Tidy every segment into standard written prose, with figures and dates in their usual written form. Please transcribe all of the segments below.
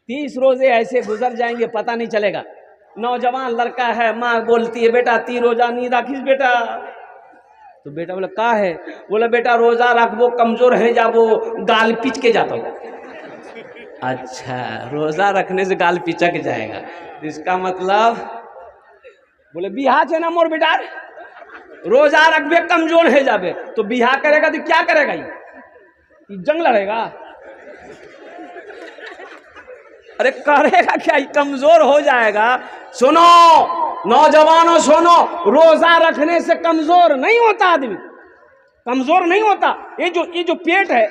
30 रोजे ऐसे गुजर जाएंगे पता नहीं चलेगा। नौजवान लड़का है, माँ बोलती है बेटा 30 रोजा नहीं राखिस बेटा। तो बेटा बोला का है? बोला बेटा रोजा रखबो कमजोर है जाबो गाल पिच के जाता हो। अच्छा, रोजा रखने से गाल पिचक जाएगा, इसका मतलब बोले बिहा है ना मोर बेटा, रोजा रखबे कमजोर है जाबे। तो बिहा करेगा तो क्या करेगा? ये जंग लड़ेगा? अरे करेगा क्या, कमजोर हो जाएगा। सुनो नौजवानों सुनो, रोजा रखने से कमजोर नहीं होता आदमी, कमजोर नहीं होता। ये जो पेट है,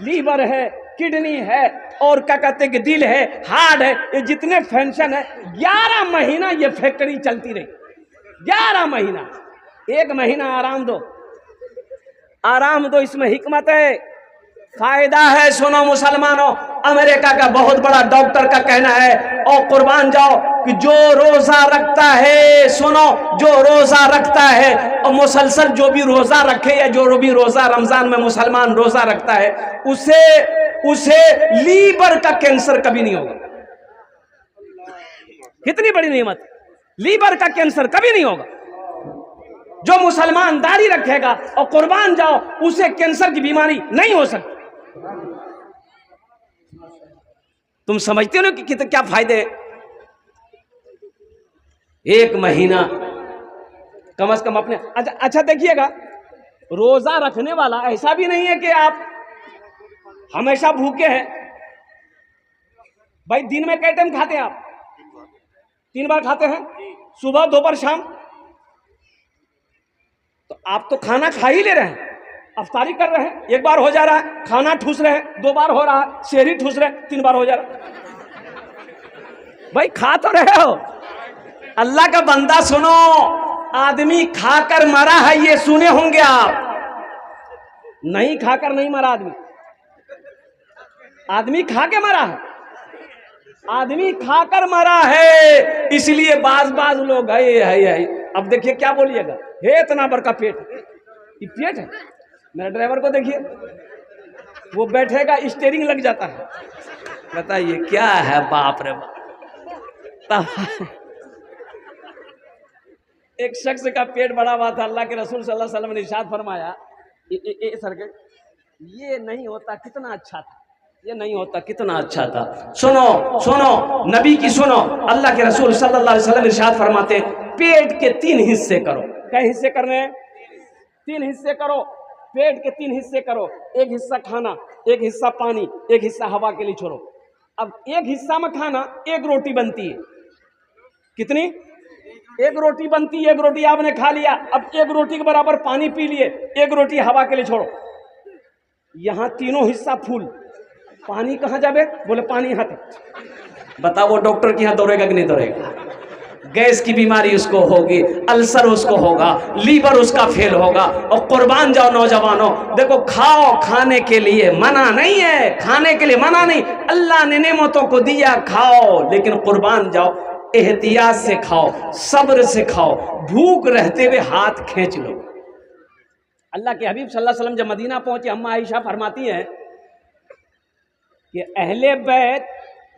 लीवर है, किडनी है और क्या कहते हैं कि दिल है, हार्ट है, ये जितने फंक्शन है 11 महीना ये फैक्ट्री चलती रही। 11 महीना, 1 महीना आराम दो, आराम दो, इसमें हिकमत है, फायदा है। सुनो मुसलमानों, अमेरिका का बहुत बड़ा डॉक्टर का कहना है, और कुर्बान जाओ कि जो रोजा रखता है, सुनो जो रोजा रखता है और मुसलसल जो भी रोजा रखे या जो भी रोजा रमजान में मुसलमान रोजा रखता है, उसे लीवर का कैंसर कभी नहीं होगा। कितनी बड़ी नेमत, लीवर का कैंसर कभी नहीं होगा। जो मुसलमान दाढ़ी रखेगा और कुर्बान जाओ उसे कैंसर की बीमारी नहीं हो सकती। तुम समझते हो कि कितने क्या फायदे? 1 महीना कम से कम अपने। अच्छा देखिएगा, रोजा रखने वाला ऐसा भी नहीं है कि आप हमेशा भूखे हैं। भाई दिन में कई टाइम खाते हैं आप? 3 बार खाते हैं, सुबह दोपहर शाम। तो आप तो खाना खा ही ले रहे हैं, अफ्तारी कर रहे हैं, 1 बार हो जा रहा है, खाना ठूस रहे हैं 2 बार हो रहा है, शहरी ठूस रहे हैं 3 बार हो जा रहा है। भाई खा तो रहे हो। अल्लाह का बंदा सुनो, आदमी खाकर मरा है ये सुने होंगे आप? नहीं खाकर नहीं मरा आदमी, आदमी खा के मरा है, आदमी खाकर मरा है। इसलिए बाज लोग है। अब देखिए क्या बोलिएगा, हे इतना बड़का पेट, ये पेट है। मेरा ड्राइवर को देखिए, वो बैठेगा स्टीयरिंग लग जाता है। बताइए क्या है, बाप रे बाप। एक शख्स का पेट बड़ा हुआ था, अल्लाह के रसूल सल्लल्लाहु अलैहि वसल्लम ने इरशाद फरमाया, ये नहीं होता कितना अच्छा था, ये नहीं होता कितना अच्छा था। सुनो नबी की सुनो, अल्लाह के रसूल सल्लल्लाहु अलैहि वसल्लम इरशाद फरमाते, पेट के 3 हिस्से करो। क्या हिस्से करने हैं? 3 हिस्से करो, पेट के 3 हिस्से करो। 1 हिस्सा खाना, 1 हिस्सा पानी, 1 हिस्सा हवा के लिए छोड़ो। अब 1 हिस्सा में खाना, 1 रोटी बनती है। कितनी? 1 रोटी बनती है। 1 रोटी आपने खा लिया, अब 1 रोटी के बराबर पानी पी लिए, 1 रोटी हवा के लिए छोड़ो। यहाँ तीनों हिस्सा फूल, पानी कहाँ जावे? बोले पानी यहाँ थे। बताओ वो डॉक्टर के यहाँ दौड़ेगा कि नहीं दौड़ेगा? गैस की बीमारी उसको होगी, अल्सर उसको होगा, लीवर उसका फेल होगा। और कुर्बान जाओ नौजवानों, देखो खाओ, खाने के लिए मना नहीं है, खाने के लिए मना नहीं। अल्लाह ने नेमतों को दिया, खाओ, लेकिन कुर्बान जाओ, एहतियात से खाओ, सब्र से खाओ, भूख रहते हुए हाथ खींच लो। अल्लाह के हबीब सल्लल्लाहु अलैहि वसल्लम जब मदीना पहुंचे, अम्मा आयशा फरमाती हैं कि अहले बैत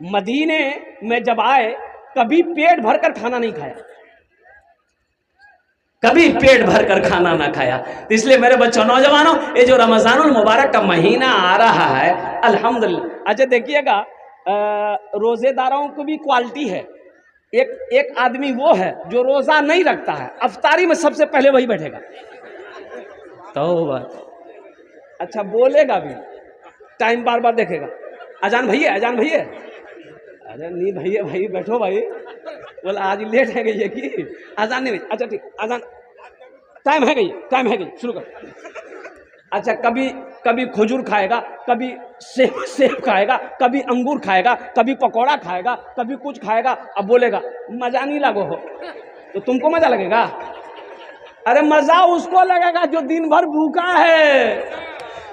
मदीने में जब आए कभी पेट भरकर खाना नहीं खाया, कभी पेट भरकर खाना ना खाया। तो इसलिए मेरे बच्चों नौजवानों, ये जो रमजानुल मुबारक का महीना आ रहा है, अल्हम्दुलिल्लाह। अच्छा देखिएगा, रोजेदारों को भी क्वालिटी है। एक आदमी वो है जो रोजा नहीं रखता है, अफ्तारी में सबसे पहले वही बैठेगा। तो अच्छा बोलेगा भी, टाइम बार बार देखेगा, अजान भैया, अजान भैया, अरे नहीं भैया, भाई बैठो भाई, बोला आज लेट है गई है कि अजान नहीं। अच्छा ठीक, अजान टाइम है गई, टाइम है गई, शुरू कर। अच्छा कभी खजूर खाएगा, कभी सेब खाएगा, कभी अंगूर खाएगा, कभी पकौड़ा खाएगा, कभी कुछ खाएगा। अब बोलेगा मजा नहीं लगो हो, तो तुमको मजा लगेगा? अरे मजा उसको लगेगा जो दिन भर भूखा है,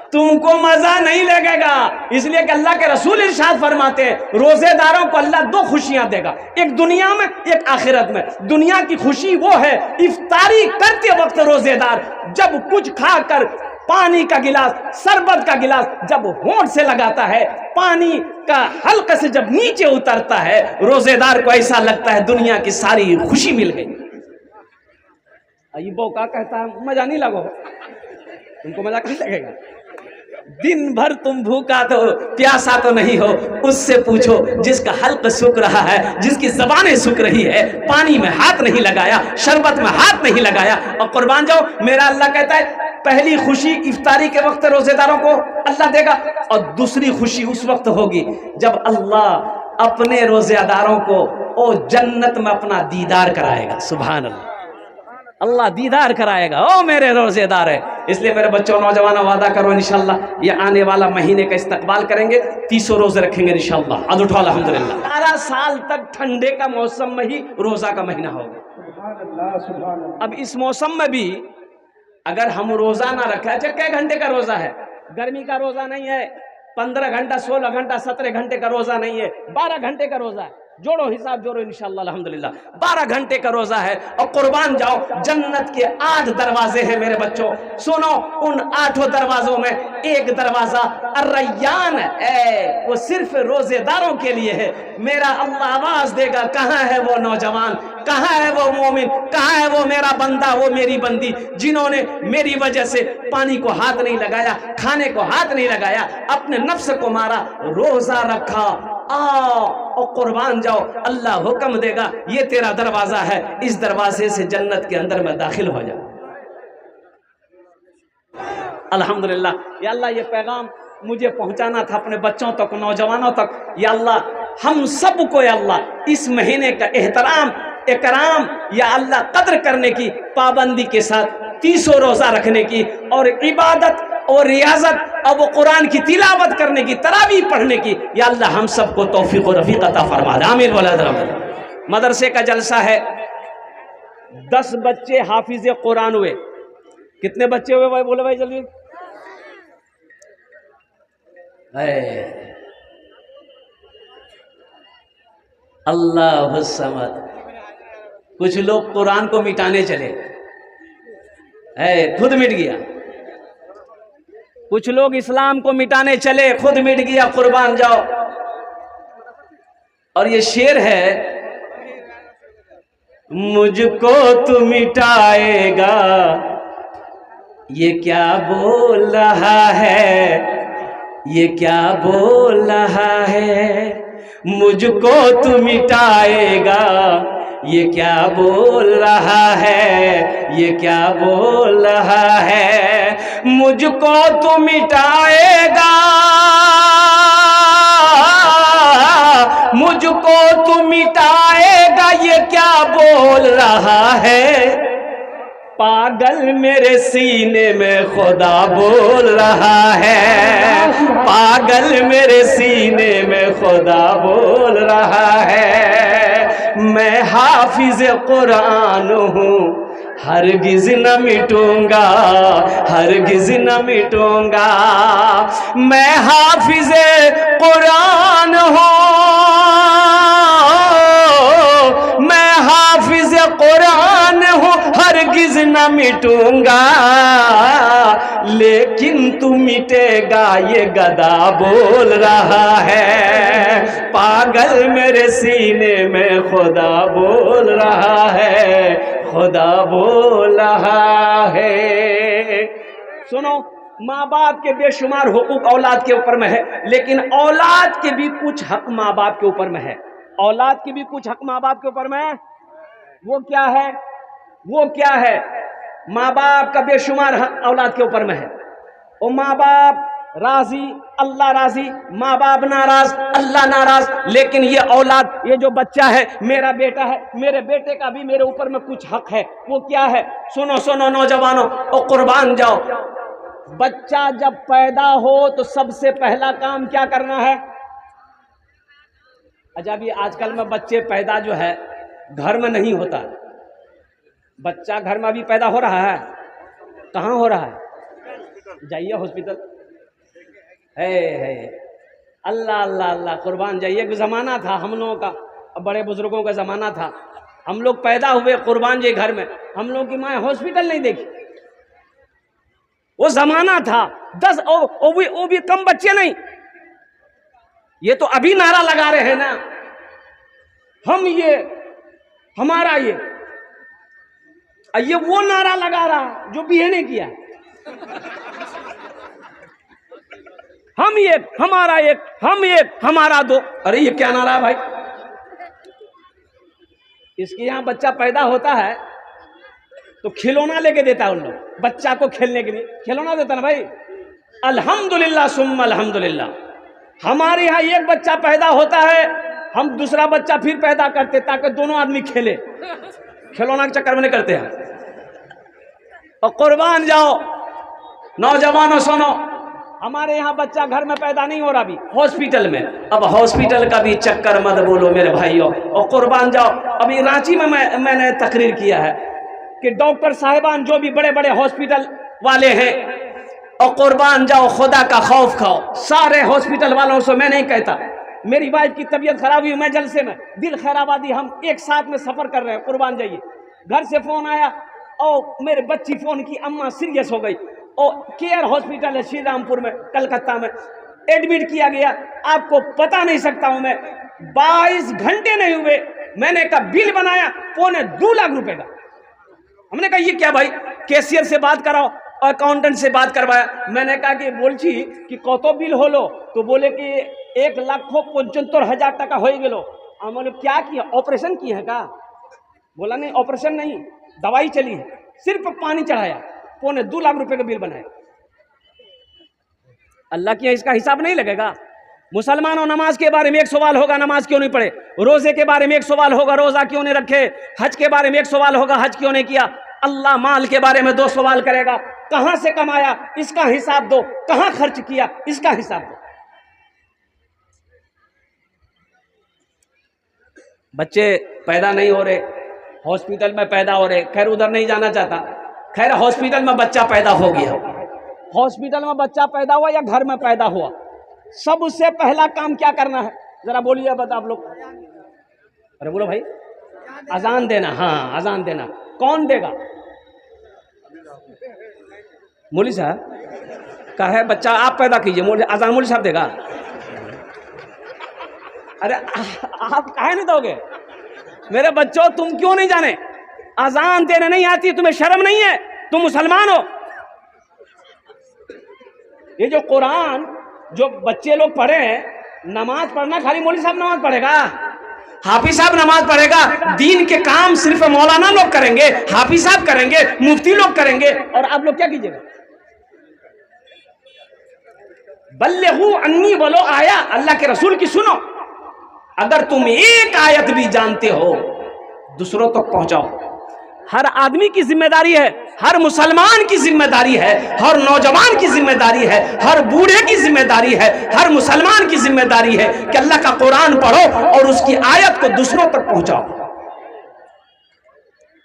तुमको मजा नहीं लगेगा। इसलिए कि अल्लाह के रसूल इरशाद फरमाते हैं, रोजेदारों को अल्लाह 2 खुशियां देगा, एक दुनिया में, एक आखिरत में। दुनिया की खुशी वो है, इफ्तारी करते वक्त रोजेदार जब कुछ खाकर पानी का गिलास, शरबत का गिलास जब होंठ से लगाता है, पानी का हल्का से जब नीचे उतरता है, रोजेदार को ऐसा लगता है दुनिया की सारी खुशी मिल गई। ये बौका कहता है मजा नहीं लगो, तुमको मजा कहाँ लगेगा? दिन भर तुम भूखा तो प्यासा तो नहीं हो, उससे पूछो जिसका हल्क सूख रहा है, जिसकी जबानें सूख रही है, पानी में हाथ नहीं लगाया, शरबत में हाथ नहीं लगाया। और कुर्बान जाओ, मेरा अल्लाह कहता है पहली खुशी इफ्तारी के वक्त रोजेदारों को अल्लाह देगा, और दूसरी खुशी उस वक्त होगी जब अल्लाह अपने रोजेदारों को ओ जन्नत में अपना दीदार कराएगा। सुभान अल्लाह, अल्लाह दीदार कराएगा, ओ मेरे रोजेदार है। इसलिए मेरे बच्चों, नौजवानों, वादा करो इंशाल्लाह ये आने वाला महीने का इस्तकबाल करेंगे, 30 रोजे रखेंगे इंशाल्लाह। आज उठो अल्हम्दुलिल्लाह। सारा साल तक ठंडे का मौसम में ही रोजा का महीना होगा। अब इस मौसम में भी अगर हम रोजा ना रखें, अच्छा कै घंटे का रोजा है? गर्मी का रोजा नहीं है, 15 घंटा 16 घंटा 17 घंटे का रोजा नहीं है, 12 घंटे का रोजा है। जोड़ो हिसाब, जोड़ो इंशाल्लाह अल्हम्दुलिल्लाह, 12 घंटे का रोजा है। और कुर्बान जाओ, जन्नत के 8 दरवाजे हैं मेरे बच्चों। सुनो, उन 8 दरवाजों में एक दरवाजा अर्रय्यान है, वो सिर्फ रोजेदारों के लिए है। मेरा अल्लाह आवाज देगा, कहाँ है वो नौजवान, कहाँ है वो मोमिन, कहाँ है वो मेरा बंदा, वो मेरी बंदी, जिन्होंने मेरी वजह से पानी को हाथ नहीं लगाया, खाने को हाथ नहीं लगाया, अपने नफ्स को मारा, रोजा रखा। आओ और कुर्बान जाओ, अल्लाह हुक्म देगा ये तेरा दरवाजा है, इस दरवाजे से जन्नत के अंदर में दाखिल हो जा। अल्हम्दुलिल्लाह, या अल्लाह ये पैगाम मुझे पहुंचाना था अपने बच्चों तक, नौजवानों तक। या अल्लाह हम सबको या अल्लाह इस महीने का एहतराम, इकराम, या अल्लाह कद्र करने की, पाबंदी के साथ 30 रोजा रखने की, और इबादत और रियाजत और वो कुरान की तिलावत करने की, तरावी पढ़ने की, या अल्लाह हम सबको तौफीक और रफीक अता फरमा दे। आमीन वला आमीन। मदरसे का जलसा है, 10 बच्चे हाफिज कुरान हुए। कितने बच्चे हुए भाई? बोले भाई जल्दी। अल्लाह समद। कुछ लोग कुरान को मिटाने चले, खुद मिट गया। कुछ लोग इस्लाम को मिटाने चले, खुद मिट गया। कुर्बान जाओ। और ये शेर है, मुझको तू मिटाएगा, ये क्या बोल रहा है, ये क्या बोल रहा है, मुझको तू मिटाएगा, ये क्या बोल रहा है, ये क्या बोल रहा है, मुझको तू मिटाएगा, मुझको तू मिटाएगा, ये क्या बोल रहा है, पागल मेरे सीने में खुदा बोल रहा है, पागल मेरे सीने में खुदा बोल रहा है। मैं हाफिज कुरान हूँ, हरगिज न मिटूंगा, हरगिज न मिटूंगा। मैं हाफिज कुरान हूँ, मैं हाफिज कुरान हूँ, हरगिज न मिटूंगा। लेकिन तू मिटेगा, ये गधा बोल रहा है, पागल मेरे सीने में खुदा बोल रहा है, खुदा बोल रहा है। सुनो, माँ बाप के बेशुमार हुकूक औलाद के ऊपर में है, लेकिन औलाद के भी कुछ हक माँ बाप के ऊपर में है। औलाद के भी कुछ हक माँ बाप के ऊपर में है। वो क्या है? वो क्या है? माँ बाप का बेशुमार हक औलाद के ऊपर में है। और माँ बाप राजी, अल्लाह राजी, माँ बाप नाराज, अल्लाह नाराज। लेकिन ये औलाद, ये जो बच्चा है, मेरा बेटा है, मेरे बेटे का भी मेरे ऊपर में कुछ हक है। वो क्या है? सुनो सुनो नौजवानों, और कुर्बान जाओ। बच्चा जब पैदा हो तो सबसे पहला काम क्या करना है? अच्छा, अभी आजकल में बच्चे पैदा जो है घर में नहीं होता। बच्चा घर में अभी पैदा हो रहा है, कहाँ हो रहा है? जाइए हॉस्पिटल। है अल्लाह अल्लाह अल्लाह, कुर्बान जाइए। एक ज़माना था हम लोगों का, बड़े बुजुर्गों का ज़माना था, हम लोग पैदा हुए कुर्बान जी घर में, हम लोगों की माँ हॉस्पिटल नहीं देखी। वो जमाना था 10 वो भी कम बच्चे नहीं। ये तो अभी नारा लगा रहे हैं ना, हम ये हमारा ये वो नारा लगा रहा जो बीए ने किया। हम एक, हमारा एक, हम एक, हमारा दो। अरे ये क्या नारा है भाई? इसके यहां बच्चा पैदा होता है तो खिलौना लेके देता है उन लोग, बच्चा को खेलने के लिए खिलौना देता ना भाई। अल्हम्दुलिल्लाह सुम्मा अल्हम्दुलिल्लाह। हमारे यहाँ एक बच्चा पैदा होता है, हम दूसरा बच्चा फिर पैदा करते ताकि दोनों आदमी खेले, खिलौना के चक्कर में नहीं करते हैं। और कुर्बान जाओ नौजवानों, सुनो, हमारे यहाँ बच्चा घर में पैदा नहीं हो रहा, अभी हॉस्पिटल में। अब हॉस्पिटल का भी चक्कर मत बोलो मेरे भाइयों। और कुर्बान जाओ, अभी रांची में मैंने तकरीर किया है कि डॉक्टर साहिबान जो भी बड़े बड़े हॉस्पिटल वाले हैं, और कुर्बान जाओ खुदा का खौफ खाओ। सारे हॉस्पिटल वालों से मैं नहीं कहता, मेरी वाइफ की तबीयत खराब हुई, मैं जलसे में दिल खैराबादी, हम एक साथ में सफर कर रहे हैं, कुर्बान जाइए। घर से फोन आया और मेरे बच्ची फोन की, अम्मा सीरियस हो गई, और केयर हॉस्पिटल है श्री रामपुर में, कलकत्ता में, एडमिट किया गया। आपको पता नहीं सकता हूं मैं, 22 घंटे नहीं हुए, मैंने का बिल बनाया 2.25 लाख रुपए का। हमने कहा ये क्या भाई? कैशियर से बात कराओ, अकाउंटेंट से बात करवाया। मैंने कहा कि बोलची कि कत बिल होलो? तो बोले कि 1,75,000 टाका हो गेलो। हम बोले क्या किया? ऑपरेशन किए है का? बोला नहीं ऑपरेशन नहीं, दवाई चली है, सिर्फ पानी चढ़ाया, 2.25 लाख रुपए का बिल बनाया। अल्लाह की इसका हिसाब नहीं लगेगा? मुसलमानों, नमाज के बारे में एक सवाल होगा, नमाज क्यों नहीं पढ़े? रोजे के बारे में एक सवाल होगा, रोजा क्यों नहीं रखे? हज के बारे में एक सवाल होगा, हज क्यों नहीं किया? अल्लाह माल के बारे में 2 सवाल करेगा, कहां से कमाया इसका हिसाब दो, कहां खर्च किया इसका हिसाब दो। बच्चे पैदा नहीं हो रहे, हॉस्पिटल में पैदा हो रहे। खैर उधर नहीं जाना चाहता। खैर हॉस्पिटल में बच्चा पैदा हो गया, हॉस्पिटल में बच्चा पैदा हुआ या घर में पैदा हुआ, सबसे पहला काम क्या करना है जरा बोलिए बता आप लोग। अरे बोलो भाई, अजान देना। हाँ अजान देना। कौन देगा? मौलवी साहब का है बच्चा, आप पैदा कीजिए, अजान मौलवी साहब देगा। अरे आप काहे नहीं दोगे? मेरे बच्चों तुम क्यों नहीं जाने? अजान देने नहीं आती, तुम्हें शर्म नहीं है? तुम मुसलमान हो। ये जो कुरान जो बच्चे लोग पढ़े हैं, नमाज पढ़ना खाली मौलवी साहब नमाज पढ़ेगा, हाफिज साहब नमाज पढ़ेगा, दीन के काम सिर्फ मौलाना लोग करेंगे, हाफिज साहब करेंगे, मुफ्ती लोग करेंगे, और आप लोग क्या कीजिएगा? बल्लिगू अन्नी बोलो आया, अल्लाह के रसूल की सुनो। अगर तुम एक आयत भी जानते हो दूसरों तक पहुंचाओ। हर आदमी की जिम्मेदारी है, हर मुसलमान की जिम्मेदारी है, हर नौजवान की जिम्मेदारी है, हर बूढ़े की जिम्मेदारी है, हर मुसलमान की जिम्मेदारी है कि अल्लाह का कुरान पढ़ो और उसकी आयत को दूसरों तक पहुंचाओ।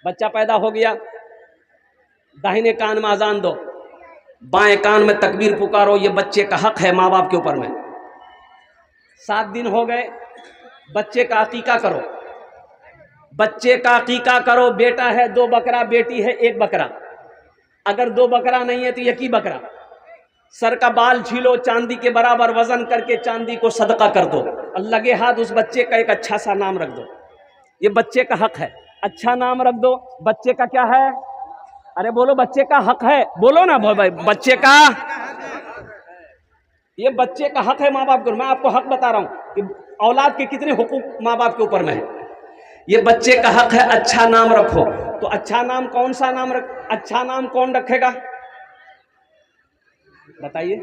बच्चा पैदा हो गया, दाहिने कान में अजान दो, बाएं कान में तकबीर पुकारो, ये बच्चे का हक है माँ बाप के ऊपर में। 7 दिन हो गए, बच्चे का अकीका करो, बच्चे का अकीका करो। बेटा है 2 बकरा, बेटी है 1 बकरा। अगर 2 बकरा नहीं है तो 1 ही बकरा। सर का बाल छीलो, चांदी के बराबर वजन करके चांदी को सदका कर दो, और लगे हाथ उस बच्चे का एक अच्छा सा नाम रख दो। ये बच्चे का हक है, अच्छा नाम रख दो। बच्चे का क्या है? अरे बोलो, बच्चे का हक है, बोलो ना भाई, बच्चे का, ये बच्चे का हक है माँ बाप को। मैं आपको हक बता रहा हूं कि औलाद के कितने हुकूक माँ बाप के ऊपर में है। ये बच्चे का हक है, अच्छा नाम रखो। तो अच्छा नाम कौन सा नाम अच्छा नाम कौन रखेगा बताइए?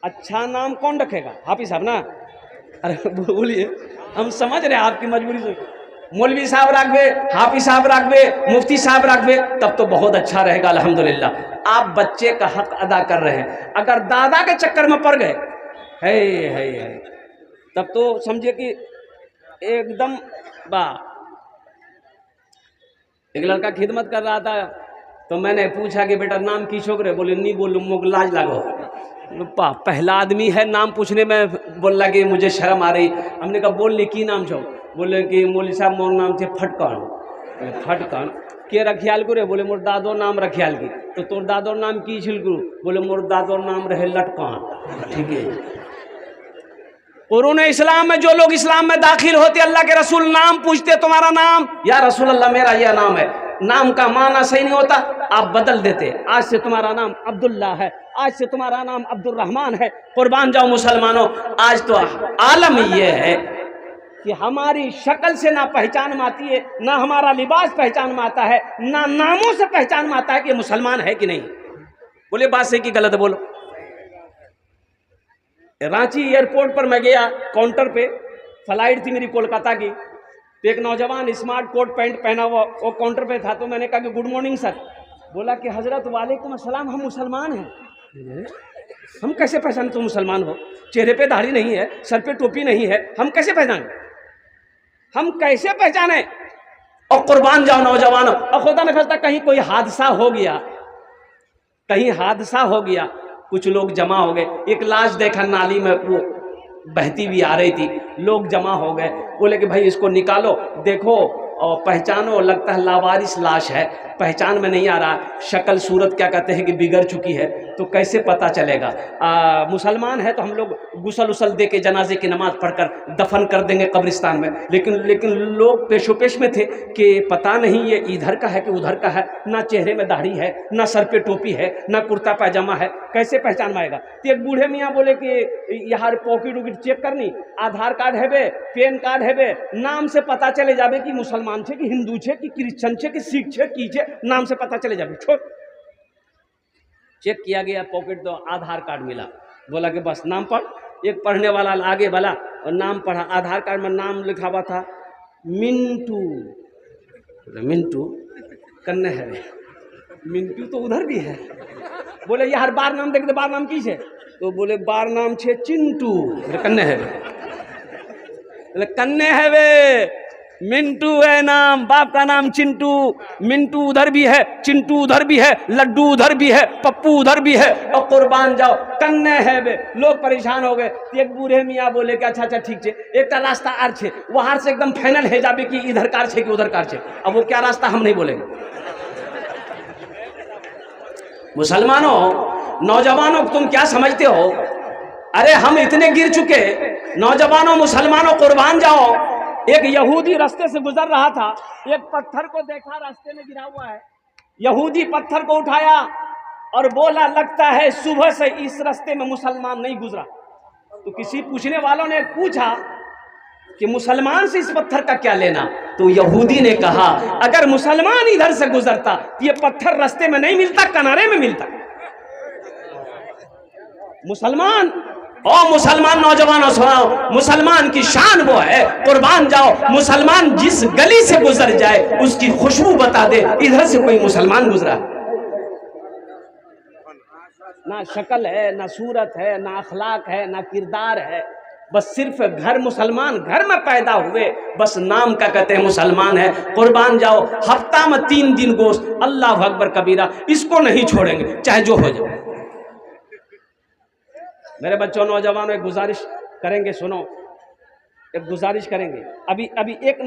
अच्छा नाम कौन रखेगा? हाफिज साहब ना? अरे बोलिए, हम समझ रहे हैं आपकी मजबूरी से। मौलवी साहब रखबे, हाफिज साहब रखबे, मुफ्ती साहब रखबे, तब तो बहुत अच्छा रहेगा अल्हम्दुलिल्लाह। आप बच्चे का हक अदा कर रहे हैं। अगर दादा के चक्कर में पड़ गए है तब तो समझिए कि एकदम एक लड़का खिदमत कर रहा था, तो मैंने पूछा कि बेटा नाम की छोकरे? बोले नहीं बोलूँ, मुझ लाज लागो। पहला आदमी है, नाम पूछने में बोल रहा कि मुझे शर्म आ रही। हमने कहा बोल ली की नाम छो? बोले कि मौलवी साहब मोर नाम थे फटकन। फटकन के रखियाल गुरे, बोले मोर दादो नाम रखियाल की। तो तोर दादोर नाम की छिल गुरु, बोले मोर दादोर नाम रहे लटकान। ठीक है, कुरान इस्लाम में जो लोग इस्लाम में दाखिल होते अल्लाह के रसूल नाम पूछते, तुम्हारा नाम, या रसूल अल्लाह मेरा यह नाम है। नाम का माना सही नहीं होता, आप बदल देते, आज से तुम्हारा नाम अब्दुल्ला है, आज से तुम्हारा नाम अब्दुल रहमान है। कुर्बान जाओ मुसलमानों, आज तो आलम ये है कि हमारी शक्ल से ना पहचान में आती है, ना हमारा लिबास पहचान में आता है, ना नामों से पहचान में आता है कि मुसलमान है कि नहीं। बोले बात सही कि गलत, बोलो। रांची एयरपोर्ट पर मैं गया, काउंटर पे फ्लाइट थी मेरी कोलकाता की, तो एक नौजवान स्मार्ट कोट पैंट पहना हुआ वो काउंटर पे था। तो मैंने कहा कि गुड मॉर्निंग सर। बोला कि हजरत वालेकुम अस्सलाम, हम मुसलमान हैं। हम कैसे पहचाने तुम मुसलमान हो? चेहरे पे दाढ़ी नहीं है, सर पे टोपी नहीं है, हम कैसे पहचाने, हम कैसे पहचाने? और कुर्बान जाओ नौजवानों, और खुदा न खास्ता कहीं कोई हादसा हो गया, कहीं हादसा हो गया, कुछ लोग जमा हो गए, एक लाश देखा नाली में, वो बहती भी आ रही थी, लोग जमा हो गए, बोले कि भाई इसको निकालो, देखो और पहचानो, लगता है लावारिस लाश है, पहचान में नहीं आ रहा, शक्ल सूरत क्या कहते हैं कि बिगड़ चुकी है, तो कैसे पता चलेगा? मुसलमान है तो हम लोग गुसल उसल दे के जनाजे की नमाज पढ़कर दफन कर देंगे कब्रिस्तान में, लेकिन लोग पेशोपेश में थे कि पता नहीं ये इधर का है कि उधर का है, ना चेहरे में दाढ़ी है, ना सर पे टोपी है, ना कुर्ता पैजामा है, कैसे पहचान में आएगा? तो एक बूढ़े मियाँ बोले कि यहाँ पॉकेट उकेट चेक करनी, आधार कार्ड है बे, पैन कार्ड है बे, नाम से पता चले जाबे कि मुसलमान छे कि हिंदू छे कि क्रिश्चन छे कि सिख छे की छे, नाम से पता चले जाबे। छोड़, चेक किया गया पॉकेट, तो आधार कार्ड मिला, बोला कि बस नाम पढ़। एक पढ़ने वाला आगे वाला और नाम पढ़ा, आधार कार्ड में नाम लिखा हुआ था मिंटू। मिंटू कन्ने है, मिंटू तो उधर भी है। बोले यार बार नाम देख दे, बार नाम की छे? तो बोले बार नाम छे चिंटू। कन्ने है, कन्ने है वे, मिंटू है नाम, बाप का नाम चिंटू। मिंटू उधर भी है, चिंटू उधर भी है, लड्डू उधर भी है, पप्पू उधर भी है, और कुर्बान जाओ कन्ने है वे। लोग परेशान हो गए। एक बूढ़े मियाँ बोले कि अच्छा ठीक छे, एक रास्ता आर छे, वहां से एकदम फाइनल है जाबे कि इधर कार छे कि उधर कार छे। अब वो क्या रास्ता हम नहीं बोलेंगे। मुसलमानों, नौजवानों, तुम क्या समझते हो? अरे हम इतने गिर चुके, नौजवानों, मुसलमानों, कुर्बान जाओ। एक यहूदी रास्ते से गुजर रहा था, एक पत्थर को देखा रास्ते में गिरा हुआ है, यहूदी पत्थर को उठाया और बोला लगता है सुबह से इस रास्ते में मुसलमान नहीं गुजरा। तो किसी पूछने वालों ने पूछा कि मुसलमान से इस पत्थर का क्या लेना? तो यहूदी ने कहा अगर मुसलमान इधर से गुजरता तो ये पत्थर रास्ते में नहीं मिलता, किनारे में मिलता। मुसलमान, और मुसलमान नौजवानों सुनाओ, मुसलमान की शान वो है, कुर्बान जाओ, मुसलमान जिस गली से गुजर जाए उसकी खुशबू बता दे इधर से कोई मुसलमान गुजरा। ना शक्ल है, ना सूरत है, ना अखलाक है, ना किरदार है, बस सिर्फ घर, मुसलमान घर में पैदा हुए, बस नाम का कहते हैं मुसलमान है। कुर्बान जाओ, हफ्ता में 3 दिन गोश्त, अल्लाह अकबर कबीरा, इसको नहीं छोड़ेंगे चाहे जो हो जाए। मेरे बच्चों, नौजवानों, एक गुजारिश करेंगे, सुनो, एक गुजारिश करेंगे। अभी एक